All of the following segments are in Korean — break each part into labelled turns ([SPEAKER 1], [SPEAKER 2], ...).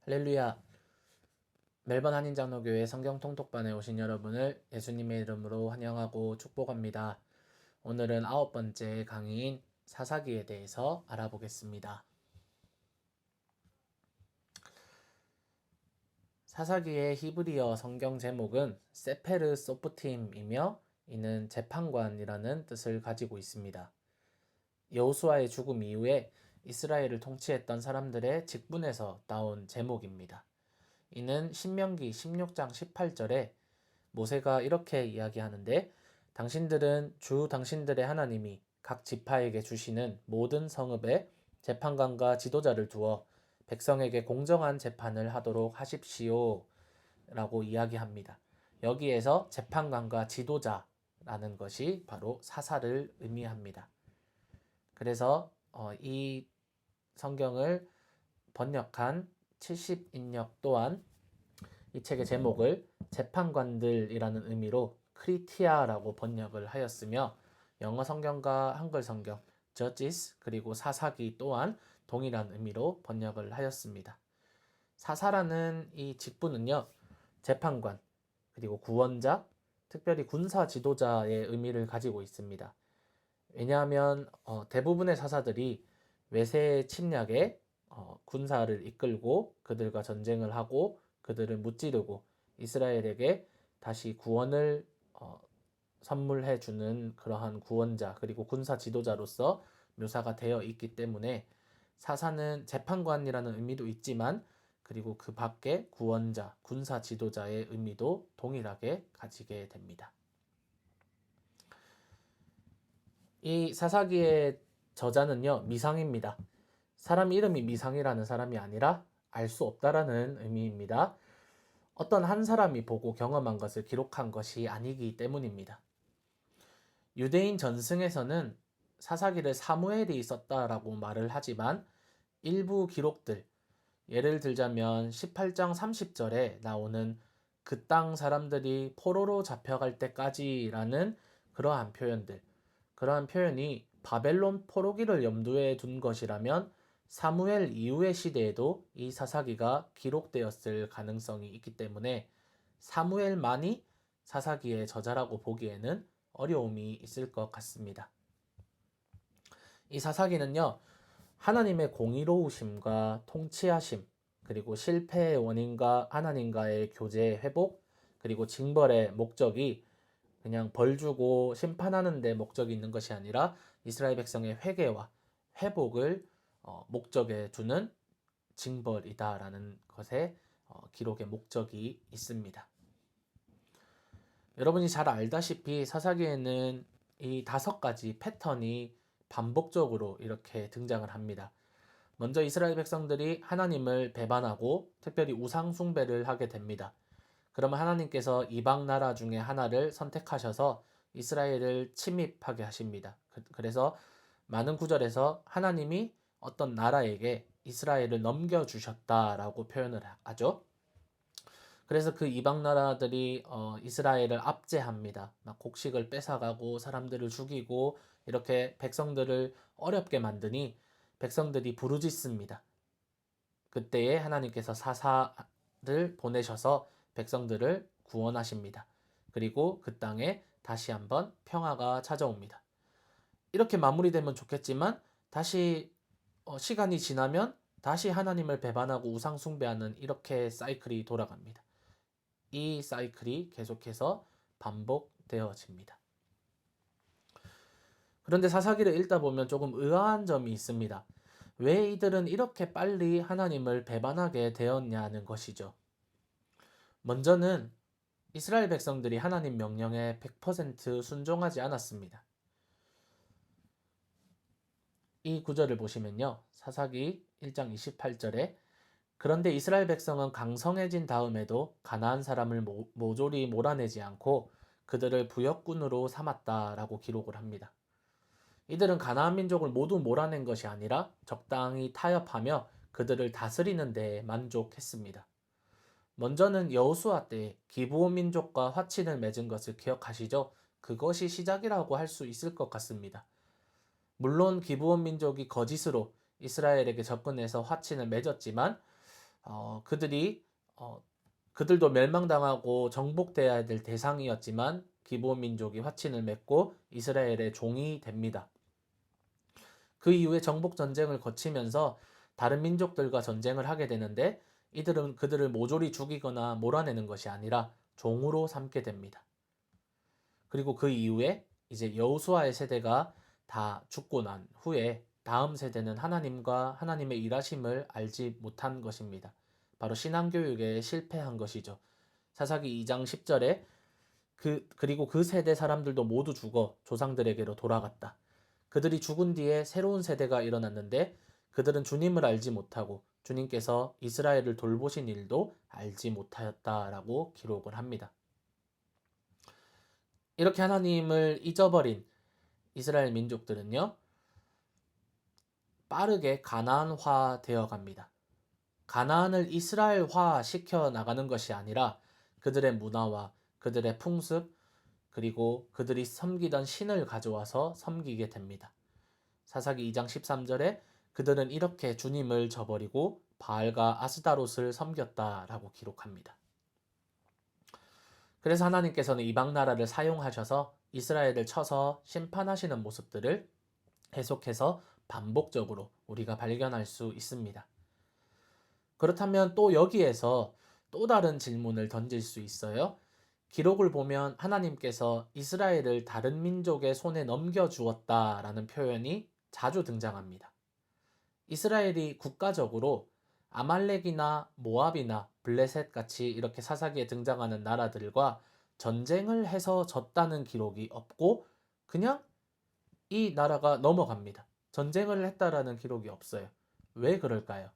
[SPEAKER 1] 할렐루야. 멜번 한인장로교회 성경통독반에 오신 여러분을 예수님의 이름으로 환영하고 축복합니다. 오늘은 9번째 강의인 사사기에 대해서 알아보겠습니다. 사사기의 히브리어 성경 제목은 세페르 소프팀이며 이는 재판관이라는 뜻을 가지고 있습니다. 여호수아의 죽음 이후에 이스라엘을 통치했던 사람들의 직분에서 나온 제목입니다. 이는 신명기 16장 18절에 모세가 이렇게 이야기하는데, 당신들은 주 당신들의 하나님이 각 지파에게 주시는 모든 성읍에 재판관과 지도자를 두어 백성에게 공정한 재판을 하도록 하십시오 라고 이야기합니다. 여기에서 재판관과 지도자라는 것이 바로 사사를 의미합니다. 그래서 이 성경을 번역한 70인역 또한 이 책의 제목을 재판관들이라는 의미로 크리티아라고 번역을 하였으며, 영어 성경과 한글 성경 Judges 그리고 사사기 또한 동일한 의미로 번역을 하였습니다. 사사라는 이 직분은요, 재판관 그리고 구원자, 특별히 군사 지도자의 의미를 가지고 있습니다. 왜냐하면 대부분의 사사들이 외세 침략에 군사를 이끌고 그들과 전쟁을 하고 그들을 무찌르고 이스라엘에게 다시 구원을 선물해 주는 그러한 구원자 그리고 군사 지도자로서 묘사가 되어 있기 때문에 사사는 재판관이라는 의미도 있지만, 그리고 그 밖에 구원자, 군사 지도자의 의미도 동일하게 가지게 됩니다. 이 사사기의 저자는요, 미상입니다. 사람 이름이 미상이라는 사람이 아니라 알 수 없다라는 의미입니다. 어떤 한 사람이 보고 경험한 것을 기록한 것이 아니기 때문입니다. 유대인 전승에서는 사사기를 사무엘이 썼다라고 말을 하지만, 일부 기록들, 예를 들자면 18장 30절에 나오는 그 땅 사람들이 포로로 잡혀갈 때까지라는 그러한 표현들, 그러한 표현이 바벨론 포로기를 염두에 둔 것이라면 사무엘 이후의 시대에도 이 사사기가 기록되었을 가능성이 있기 때문에 사무엘만이 사사기의 저자라고 보기에는 어려움이 있을 것 같습니다. 이 사사기는요, 하나님의 공의로우심과 통치하심, 그리고 실패의 원인과 하나님과의 교제 회복, 그리고 징벌의 목적이 그냥 벌 주고 심판하는 데 목적이 있는 것이 아니라 이스라엘 백성의 회개와 회복을 목적에 두는 징벌이다라는 것에 기록의 목적이 있습니다. 여러분이 잘 알다시피 사사기에는 이 5가지 패턴이 반복적으로 이렇게 등장을 합니다. 먼저 이스라엘 백성들이 하나님을 배반하고 특별히 우상 숭배를 하게 됩니다. 그러면 하나님께서 이방 나라 중에 하나를 선택하셔서 이스라엘을 침입하게 하십니다. 그래서 많은 구절에서 하나님이 어떤 나라에게 이스라엘을 넘겨주셨다라고 표현을 하죠. 그래서 그 이방 나라들이 이스라엘을 압제합니다. 막 곡식을 뺏어가고 사람들을 죽이고 이렇게 백성들을 어렵게 만드니 백성들이 부르짖습니다. 그때에 하나님께서 사사를 보내셔서 백성들을 구원하십니다. 그리고 그 땅에 다시 한번 평화가 찾아옵니다. 이렇게 마무리되면 좋겠지만 다시 시간이 지나면 다시 하나님을 배반하고 우상 숭배하는 이렇게 사이클이 돌아갑니다. 이 사이클이 계속해서 반복되어집니다. 그런데 사사기를 읽다 보면 조금 의아한 점이 있습니다. 왜 이들은 이렇게 빨리 하나님을 배반하게 되었냐는 것이죠. 먼저는 이스라엘 백성들이 하나님 명령에 100% 순종하지 않았습니다. 이 구절을 보시면요, 사사기 1장 28절에 그런데 이스라엘 백성은 강성해진 다음에도 가나안 사람을 모조리 몰아내지 않고 그들을 부역군으로 삼았다라고 기록을 합니다. 이들은 가나안 민족을 모두 몰아낸 것이 아니라 적당히 타협하며 그들을 다스리는 데 만족했습니다. 먼저는 여호수아 때 기브온 민족과 화친을 맺은 것을 기억하시죠? 그것이 시작이라고 할 수 있을 것 같습니다. 물론 기브온 민족이 거짓으로 이스라엘에게 접근해서 화친을 맺었지만 그들이 그들도 멸망당하고 정복돼야 될 대상이었지만 기브온 민족이 화친을 맺고 이스라엘의 종이 됩니다. 그 이후에 정복 전쟁을 거치면서 다른 민족들과 전쟁을 하게 되는데 이들은 그들을 모조리 죽이거나 몰아내는 것이 아니라 종으로 삼게 됩니다. 그리고 그 이후에 이제 여호수아의 세대가 다 죽고 난 후에 다음 세대는 하나님과 하나님의 일하심을 알지 못한 것입니다. 바로 신앙교육에 실패한 것이죠. 사사기 2장 10절에 그리고 그 세대 사람들도 모두 죽어 조상들에게로 돌아갔다. 그들이 죽은 뒤에 새로운 세대가 일어났는데 그들은 주님을 알지 못하고 주님께서 이스라엘을 돌보신 일도 알지 못하였다라고 기록을 합니다. 이렇게 하나님을 잊어버린 이스라엘 민족들은요, 빠르게 가나안화 되어 갑니다. 가나안을 이스라엘화 시켜 나가는 것이 아니라 그들의 문화와 그들의 풍습, 그리고 그들이 섬기던 신을 가져와서 섬기게 됩니다. 사사기 2장 13절에 그들은 이렇게 주님을 저버리고 바알과 아스다롯을 섬겼다라고 기록합니다. 그래서 하나님께서는 이방 나라를 사용하셔서 이스라엘을 쳐서 심판하시는 모습들을 계속해서 반복적으로 우리가 발견할 수 있습니다. 그렇다면 또 여기에서 또 다른 질문을 던질 수 있어요. 기록을 보면 하나님께서 이스라엘을 다른 민족의 손에 넘겨주었다라는 표현이 자주 등장합니다. 이스라엘이 국가적으로 아말렉이나 모압이나 블레셋 같이 이렇게 사사기에 등장하는 나라들과 전쟁을 해서 졌다는 기록이 없고 그냥 이 나라가 넘어갑니다. 전쟁을 했다라는 기록이 없어요. 왜 그럴까요?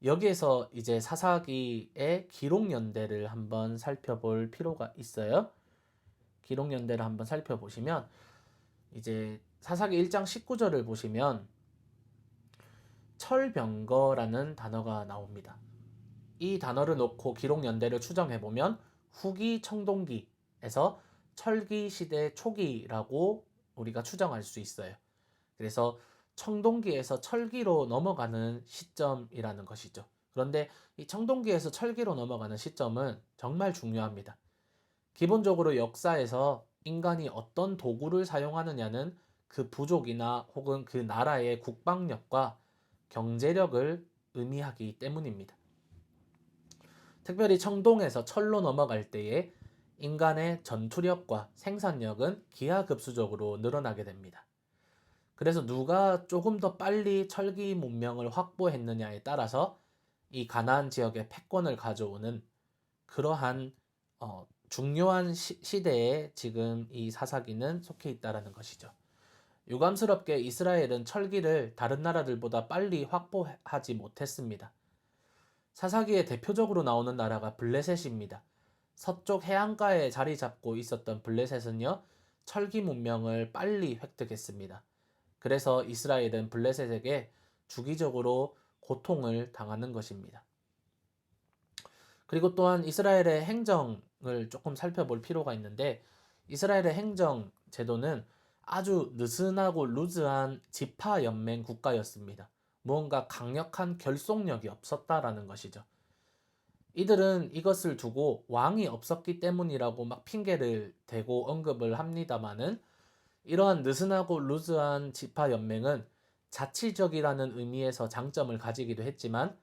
[SPEAKER 1] 여기에서 이제 사사기의 기록 연대를 한번 살펴볼 필요가 있어요. 기록 연대를 한번 살펴보시면 이제 사사기 1장 19절을 보시면 철병거라는 단어가 나옵니다. 이 단어를 놓고 기록 연대를 추정해 보면 후기 청동기에서 철기 시대 초기라고 우리가 추정할 수 있어요. 그래서 청동기에서 철기로 넘어가는 시점이라는 것이죠. 그런데 이 청동기에서 철기로 넘어가는 시점은 정말 중요합니다. 기본적으로 역사에서 인간이 어떤 도구를 사용하느냐는 그 부족이나 혹은 그 나라의 국방력과 경제력을 의미하기 때문입니다. 특별히 청동에서 철로 넘어갈 때에 인간의 전투력과 생산력은 기하급수적으로 늘어나게 됩니다. 그래서 누가 조금 더 빨리 철기 문명을 확보했느냐에 따라서 이 가나안 지역의 패권을 가져오는 그러한 중요한 시대에 지금 이 사사기는 속해 있다라는 것이죠. 유감스럽게 이스라엘은 철기를 다른 나라들보다 빨리 확보하지 못했습니다. 사사기에 대표적으로 나오는 나라가 블레셋입니다. 서쪽 해안가에 자리 잡고 있었던 블레셋은요, 철기 문명을 빨리 획득했습니다. 그래서 이스라엘은 블레셋에게 주기적으로 고통을 당하는 것입니다. 그리고 또한 이스라엘의 행정을 조금 살펴볼 필요가 있는데 이스라엘의 행정 제도는 아주 느슨하고 루즈한 지파 연맹 국가였습니다. 무언가 강력한 결속력이 없었다라는 것이죠. 이들은 이것을 두고 왕이 없었기 때문이라고 막 핑계를 대고 언급을 합니다마는 이러한 느슨하고 루즈한 지파 연맹은 자치적이라는 의미에서 장점을 가지기도 했지만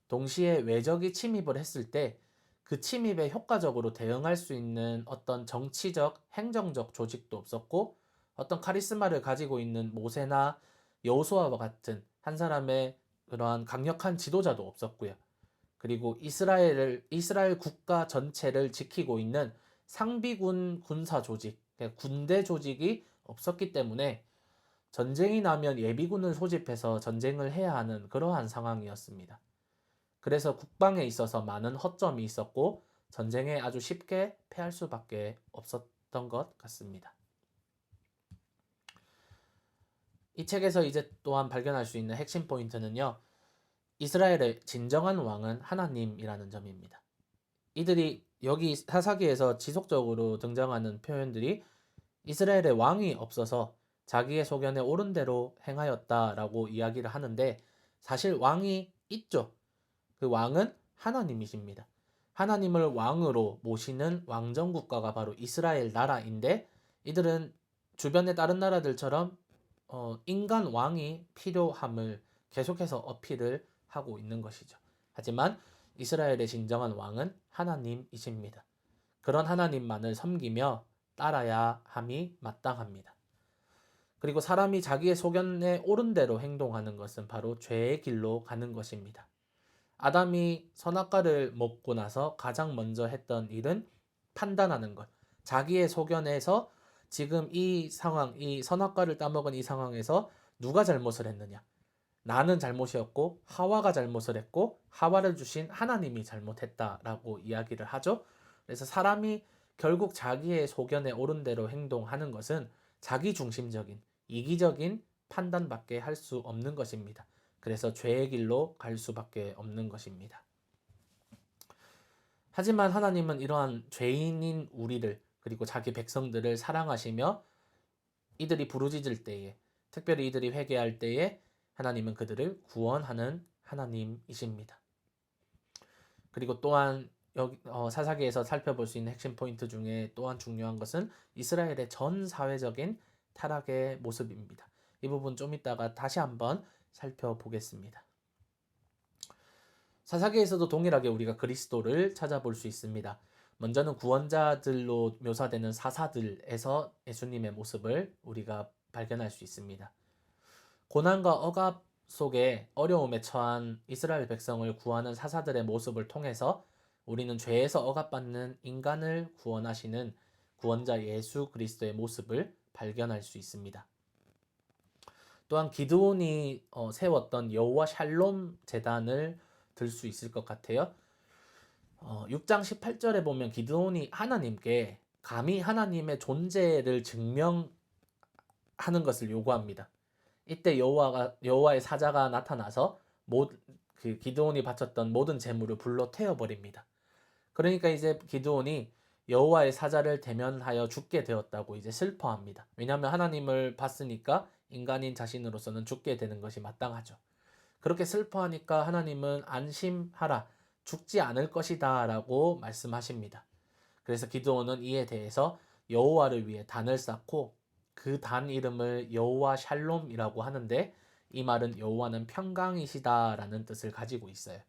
[SPEAKER 1] 동시에 외적이 침입을 했을 때 그 침입에 효과적으로 대응할 수 있는 어떤 정치적, 행정적 조직도 없었고 어떤 카리스마를 가지고 있는 모세나 여호수아와 같은 한 사람의 그러한 강력한 지도자도 없었고요. 그리고 이스라엘 국가 전체를 지키고 있는 상비군 군사 조직, 그러니까 군대 조직이 없었기 때문에 전쟁이 나면 예비군을 소집해서 전쟁을 해야 하는 그러한 상황이었습니다. 그래서 국방에 있어서 많은 허점이 있었고 전쟁에 아주 쉽게 패할 수밖에 없었던 것 같습니다. 이 책에서 이제 또한 발견할 수 있는 핵심 포인트는요. 이스라엘의 진정한 왕은 하나님이라는 점입니다. 이들이 여기 사사기에서 지속적으로 등장하는 표현들이 이스라엘의 왕이 없어서 자기의 소견에 옳은 대로 행하였다라고 이야기를 하는데 사실 왕이 있죠. 그 왕은 하나님이십니다. 하나님을 왕으로 모시는 왕정 국가가 바로 이스라엘 나라인데 이들은 주변의 다른 나라들처럼 인간 왕이 필요함을 계속해서 어필을 하고 있는 것이죠. 하지만 이스라엘의 진정한 왕은 하나님이십니다. 그런 하나님만을 섬기며 따라야 함이 마땅합니다. 그리고 사람이 자기의 소견에 옳은 대로 행동하는 것은 바로 죄의 길로 가는 것입니다. 아담이 선악과를 먹고 나서 가장 먼저 했던 일은 판단하는 것. 자기의 소견에서 지금 이 상황, 이 선악과를 따먹은 이 상황에서 누가 잘못을 했느냐? 나는 잘못이었고 하와가 잘못을 했고 하와를 주신 하나님이 잘못했다라고 이야기를 하죠. 그래서 사람이 결국 자기의 소견에 옳은 대로 행동하는 것은 자기 중심적인 이기적인 판단밖에 할 수 없는 것입니다. 그래서 죄의 길로 갈 수밖에 없는 것입니다. 하지만 하나님은 이러한 죄인인 우리를 그리고 자기 백성들을 사랑하시며 이들이 부르짖을 때에 특별히 이들이 회개할 때에 하나님은 그들을 구원하는 하나님이십니다. 그리고 또한 여기 사사기에서 살펴볼 수 있는 핵심 포인트 중에 또한 중요한 것은 이스라엘의 전 사회적인 타락의 모습입니다. 이 부분 좀 이따가 다시 한번 살펴보겠습니다. 사사기에서도 동일하게 우리가 그리스도를 찾아볼 수 있습니다. 먼저는 구원자들로 묘사되는 사사들에서 예수님의 모습을 우리가 발견할 수 있습니다. 고난과 억압 속에 어려움에 처한 이스라엘 백성을 구하는 사사들의 모습을 통해서 우리는 죄에서 억압받는 인간을 구원하시는 구원자 예수 그리스도의 모습을 발견할 수 있습니다. 또한 기드온이 세웠던 여호와 샬롬 제단을 들 수 있을 것 같아요. 6장 18절에 보면 기드온이 하나님께 감히 하나님의 존재를 증명하는 것을 요구합니다. 이때 여호와의 사자가 나타나서 그 기드온이 바쳤던 모든 재물을 불로 태워버립니다. 그러니까 이제 기드온이 여호와의 사자를 대면하여 죽게 되었다고 이제 슬퍼합니다. 왜냐하면 하나님을 봤으니까 인간인 자신으로서는 죽게 되는 것이 마땅하죠. 그렇게 슬퍼하니까 하나님은 안심하라, 죽지 않을 것이다 라고 말씀하십니다. 그래서 기드온은 이에 대해서 여호와를 위해 단을 쌓고 그 단 이름을 여호와 샬롬이라고 하는데 이 말은 여호와는 평강이시다라는 뜻을 가지고 있어요.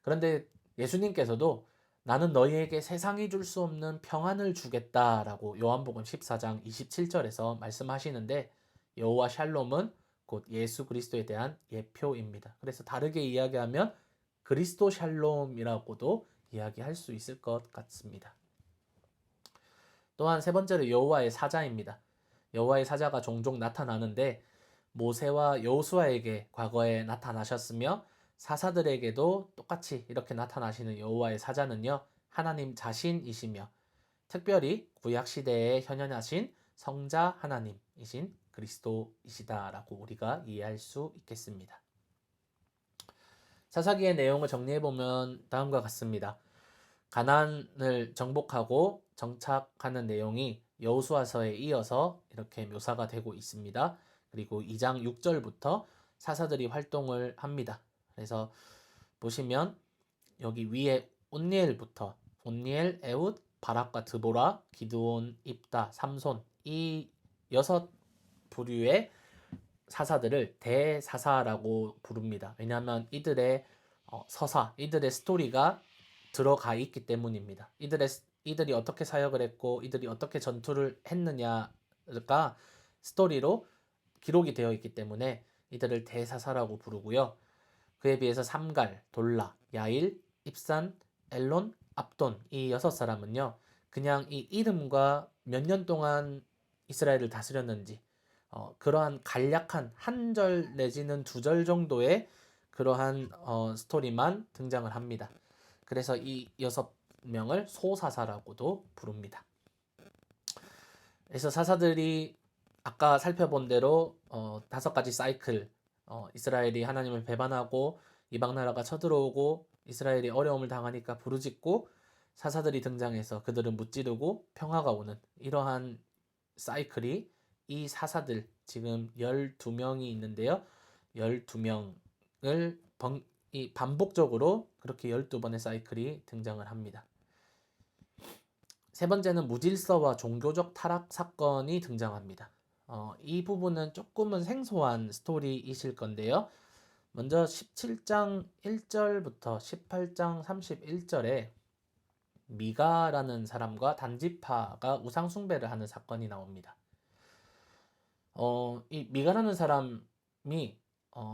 [SPEAKER 1] 그런데 예수님께서도 나는 너희에게 세상이 줄 수 없는 평안을 주겠다라고 요한복음 14장 27절에서 말씀하시는데 여호와 샬롬은 곧 예수 그리스도에 대한 예표입니다. 그래서 다르게 이야기하면 그리스도 샬롬이라고도 이야기할 수 있을 것 같습니다. 또한 세 번째로 여호와의 사자입니다. 여호와의 사자가 종종 나타나는데 모세와 여호수아에게 과거에 나타나셨으며 사사들에게도 똑같이 이렇게 나타나시는 여호와의 사자는요 하나님 자신이시며 특별히 구약 시대에 현현하신 성자 하나님이신 그리스도이시다라고 우리가 이해할 수 있겠습니다. 사사기의 내용을 정리해 보면 다음과 같습니다. 가나안을 정복하고 정착하는 내용이 여호수아서에 이어서 이렇게 묘사가 되고 있습니다. 그리고 2장 6절부터 사사들이 활동을 합니다. 그래서 보시면 여기 위에 온니엘부터 온니엘, 에훗, 바락과 드보라, 기드온, 입다, 삼손 이 6부류의 사사들을 대사사라고 부릅니다. 왜냐하면 이들의 서사, 이들의 스토리가 들어가 있기 때문입니다. 이들이 어떻게 사역을 했고 이들이 어떻게 전투를 했느냐가 스토리로 기록이 되어 있기 때문에 이들을 대사사라고 부르고요. 그에 비해서 삼갈, 돌라, 야일, 입산, 엘론, 압돈 이 6사람은요. 그냥 이 이름과 몇 년 동안 이스라엘을 다스렸는지 그러한 간략한 한 절 내지는 2절 정도의 그러한 스토리만 등장을 합니다. 그래서 이 6명을 소사사라고도 부릅니다. 그래서 사사들이 아까 살펴본 대로 5가지 사이클 이스라엘이 하나님을 배반하고 이방 나라가 쳐들어오고 이스라엘이 어려움을 당하니까 부르짖고 사사들이 등장해서 그들을 무찌르고 평화가 오는 이러한 사이클이 이 사사들 지금 12명이 있는데요. 12명을 이 반복적으로 그렇게 12번의 사이클이 등장을 합니다. 세 번째는 무질서와 종교적 타락 사건이 등장합니다. 이 부분은 조금은 생소한 스토리이실 건데요. 먼저 17장 1절부터 18장 31절에 미가라는 사람과 단지파가 우상 숭배를 하는 사건이 나옵니다. 이 미가라는 사람이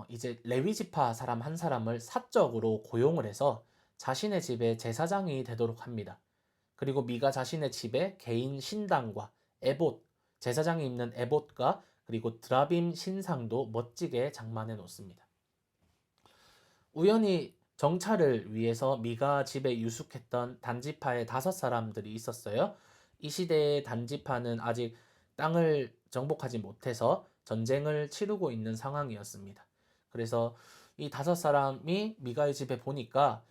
[SPEAKER 1] 이제 레위 지파 사람 한 사람을 사적으로 고용을 해서 자신의 집에 제사장이 되도록 합니다. 그리고 미가 자신의 집에 개인 신당과 에봇, 제사장이 입는 에봇과 그리고 드라빔 신상도 멋지게 장만해 놓습니다. 우연히 정찰을 위해서 미가 집에 유숙했던 단지파의 5사람들이 있었어요. 이 시대의 단지파는 아직 땅을 정복하지 못해서 전쟁을 치르고 있는 상황이었습니다. 그래서 이 5사람이 미가의 집에 보니까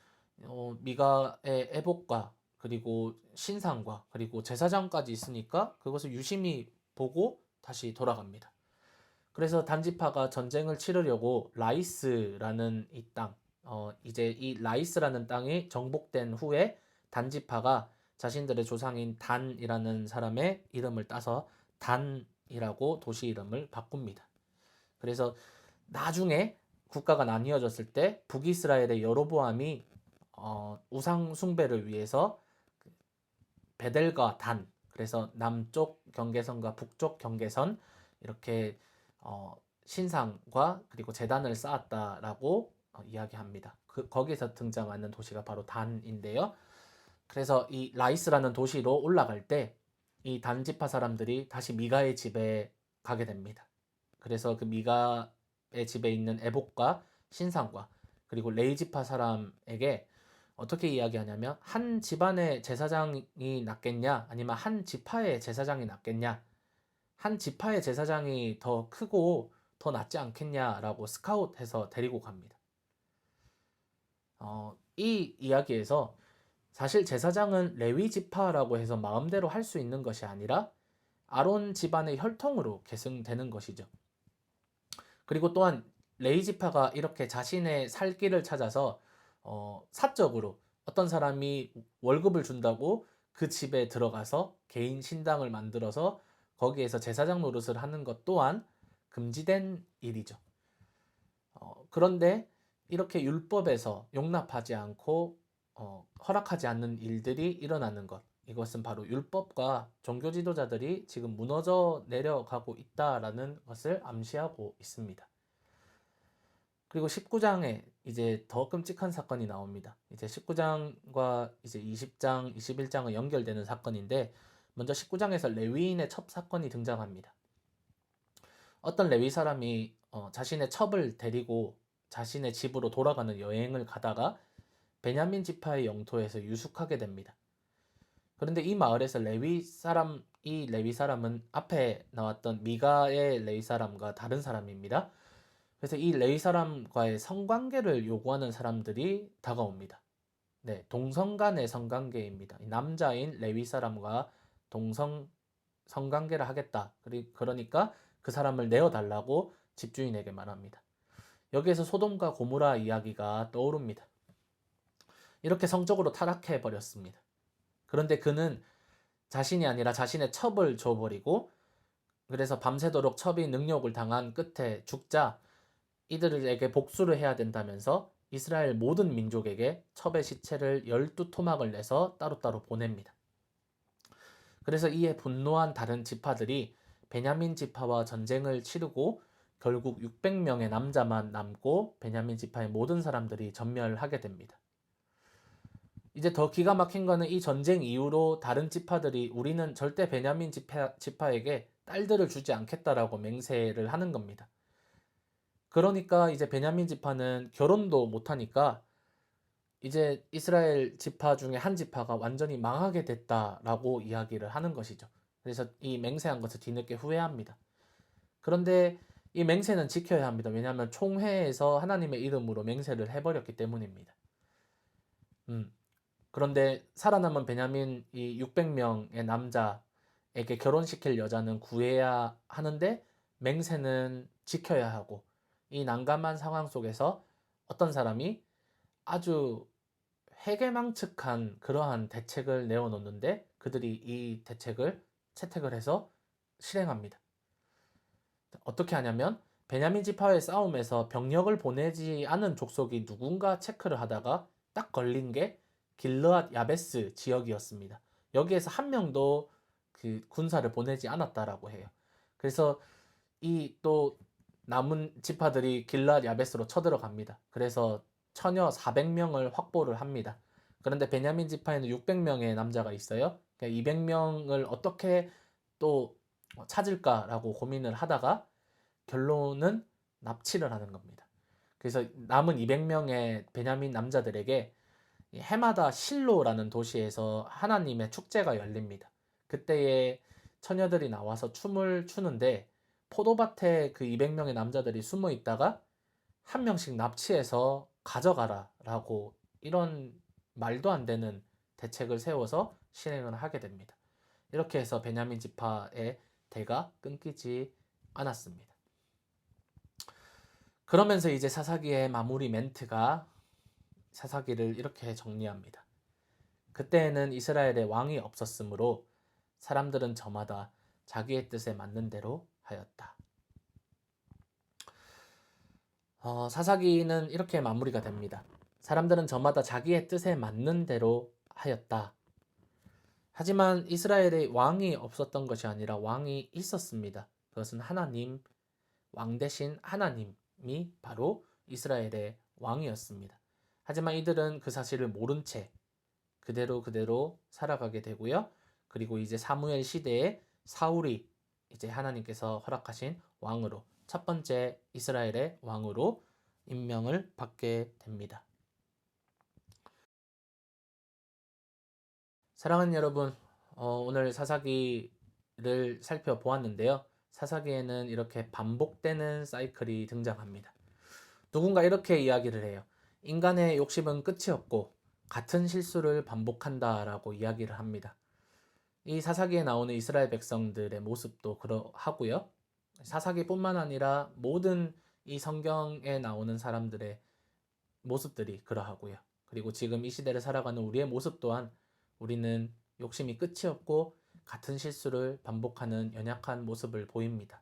[SPEAKER 1] 미가의 에봇과 그리고 신상과 그리고 제사장까지 있으니까 그것을 유심히 보고 다시 돌아갑니다. 그래서 단지파가 전쟁을 치르려고 라이스라는 이 땅, 이제 이 라이스라는 땅이 정복된 후에 단지파가 자신들의 조상인 단이라는 사람의 이름을 따서 단이라고 도시 이름을 바꿉니다. 그래서 나중에 국가가 나뉘어졌을 때 북이스라엘의 여로보암이 우상 숭배를 위해서 베델과 단, 그래서 남쪽 경계선과 북쪽 경계선 이렇게 신상과 그리고 제단을 쌓았다라고 이야기합니다. 거기서 등장하는 도시가 바로 단인데요. 그래서 이 라이스라는 도시로 올라갈 때 이 단지파 사람들이 다시 미가의 집에 가게 됩니다. 그래서 그 미가의 집에 있는 에봇과 신상과 그리고 레이지파 사람에게 어떻게 이야기하냐면 한 집안의 제사장이 낫겠냐 아니면 한 지파의 제사장이 낫겠냐, 한 지파의 제사장이 더 크고 더 낫지 않겠냐라고 스카웃해서 데리고 갑니다. 이 이야기에서 사실 제사장은 레위 지파라고 해서 마음대로 할 수 있는 것이 아니라 아론 집안의 혈통으로 계승되는 것이죠. 그리고 또한 레위 지파가 이렇게 자신의 살 길을 찾아서 사적으로 어떤 사람이 월급을 준다고 그 집에 들어가서 개인 신당을 만들어서 거기에서 제사장 노릇을 하는 것 또한 금지된 일이죠. 그런데 이렇게 율법에서 용납하지 않고 허락하지 않는 일들이 일어나는 것, 이것은 바로 율법과 종교 지도자들이 지금 무너져 내려가고 있다라는 것을 암시하고 있습니다. 그리고 19장에 이제 더 끔찍한 사건이 나옵니다. 이제 19장과 이제 20장, 21장은 연결되는 사건인데 먼저 19장에서 레위인의 첩 사건이 등장합니다. 어떤 레위 사람이 자신의 첩을 데리고 자신의 집으로 돌아가는 여행을 가다가 베냐민 지파의 영토에서 유숙하게 됩니다. 그런데 이 마을에서 이 레위 사람은 앞에 나왔던 미가의 레위 사람과 다른 사람입니다. 그래서 이 레위 사람과의 성관계를 요구하는 사람들이 다가옵니다. 네, 동성 간의 성관계입니다. 남자인 레위 사람과 성관계를 하겠다. 그러니까 그 사람을 내어달라고 집주인에게 말합니다. 여기에서 소돔과 고모라 이야기가 떠오릅니다. 이렇게 성적으로 타락해 버렸습니다. 그런데 그는 자신이 아니라 자신의 첩을 줘버리고 그래서 밤새도록 첩이 능욕을 당한 끝에 죽자 이들에게 복수를 해야 된다면서 이스라엘 모든 민족에게 첩의 시체를 12토막을 내서 따로따로 보냅니다. 그래서 이에 분노한 다른 지파들이 베냐민 지파와 전쟁을 치르고 결국 600명의 남자만 남고 베냐민 지파의 모든 사람들이 전멸하게 됩니다. 이제 더 기가 막힌 거는 이 전쟁 이후로 다른 지파들이 우리는 절대 베냐민 지파에게 딸들을 주지 않겠다라고 맹세를 하는 겁니다. 그러니까 이제 베냐민 지파는 결혼도 못하니까 이제 이스라엘 지파 중에 한 지파가 완전히 망하게 됐다라고 이야기를 하는 것이죠. 그래서 이 맹세한 것을 뒤늦게 후회합니다. 그런데 이 맹세는 지켜야 합니다. 왜냐하면 총회에서 하나님의 이름으로 맹세를 해버렸기 때문입니다. 그런데 살아남은 베냐민 이 600명의 남자에게 결혼시킬 여자는 구해야 하는데 맹세는 지켜야 하고 이 난감한 상황 속에서 어떤 사람이 아주 회개망측한 그러한 대책을 내어놓는데 그들이 이 대책을 채택을 해서 실행합니다. 어떻게 하냐면 베냐민 지파의 싸움에서 병력을 보내지 않은 족속이 누군가 체크를 하다가 딱 걸린 게 길르앗 야베스 지역이었습니다. 여기에서 한 명도 그 군사를 보내지 않았다라고 해요. 그래서 이 또 남은 지파들이 길르앗 야베스로 쳐들어갑니다. 그래서 처녀 400명을 확보를 합니다. 그런데 베냐민 지파에는 600명의 남자가 있어요. 그러니까 200명을 어떻게 또 찾을까라고 고민을 하다가 결론은 납치를 하는 겁니다. 그래서 남은 200명의 베냐민 남자들에게 해마다 실로라는 도시에서 하나님의 축제가 열립니다. 그때에 처녀들이 나와서 춤을 추는데 포도밭에 그 200명의 남자들이 숨어 있다가 한 명씩 납치해서 가져가라 라고 이런 말도 안 되는 대책을 세워서 실행을 하게 됩니다. 이렇게 해서 베냐민 지파의 대가 끊기지 않았습니다. 그러면서 이제 사사기의 마무리 멘트가 사사기를 이렇게 정리합니다. 그때에는 이스라엘에 왕이 없었으므로 사람들은 저마다 자기의 뜻에 맞는 대로 하였다. 사사기는 이렇게 마무리가 됩니다. 사람들은 저마다 자기의 뜻에 맞는 대로 하였다. 하지만 이스라엘에 왕이 없었던 것이 아니라 왕이 있었습니다. 그것은 하나님, 왕 대신 하나님이 바로 이스라엘의 왕이었습니다. 하지만 이들은 그 사실을 모른 채 그대로 살아가게 되고요. 그리고 이제 사무엘 시대에 사울이 이제 하나님께서 허락하신 왕으로 첫 번째 이스라엘의 왕으로 임명을 받게 됩니다. 사랑하는 여러분, 오늘 사사기를 살펴보았는데요. 사사기에는 이렇게 반복되는 사이클이 등장합니다. 누군가 이렇게 이야기를 해요. 인간의 욕심은 끝이 없고 같은 실수를 반복한다라고 이야기를 합니다. 이 사사기에 나오는 이스라엘 백성들의 모습도 그러하고요. 사사기뿐만 아니라 모든 이 성경에 나오는 사람들의 모습들이 그러하고요. 그리고 지금 이 시대를 살아가는 우리의 모습 또한 우리는 욕심이 끝이 없고 같은 실수를 반복하는 연약한 모습을 보입니다.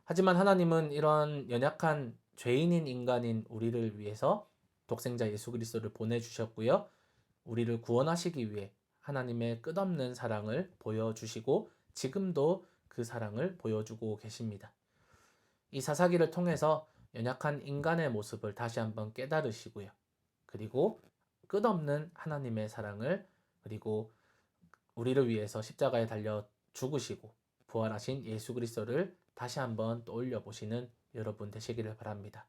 [SPEAKER 1] 하지만 하나님은 이런 연약한 죄인인 인간인 우리를 위해서 독생자 예수 그리스도를 보내주셨고요. 우리를 구원하시기 위해 하나님의 끝없는 사랑을 보여주시고 지금도 그 사랑을 보여주고 계십니다. 이 사사기를 통해서 연약한 인간의 모습을 다시 한번 깨달으시고요. 그리고 끝없는 하나님의 사랑을 그리고 우리를 위해서 십자가에 달려 죽으시고 부활하신 예수 그리스도를 다시 한번 떠올려 보시는 여러분 되시기를 바랍니다.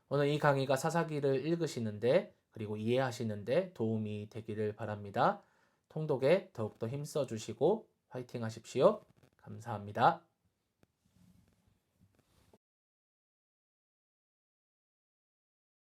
[SPEAKER 1] 오늘 이 강의가 사사기를 읽으시는데 그리고 이해하시는데 도움이 되기를 바랍니다. 통독에 더욱더 힘써 주시고 화이팅 하십시오. 감사합니다.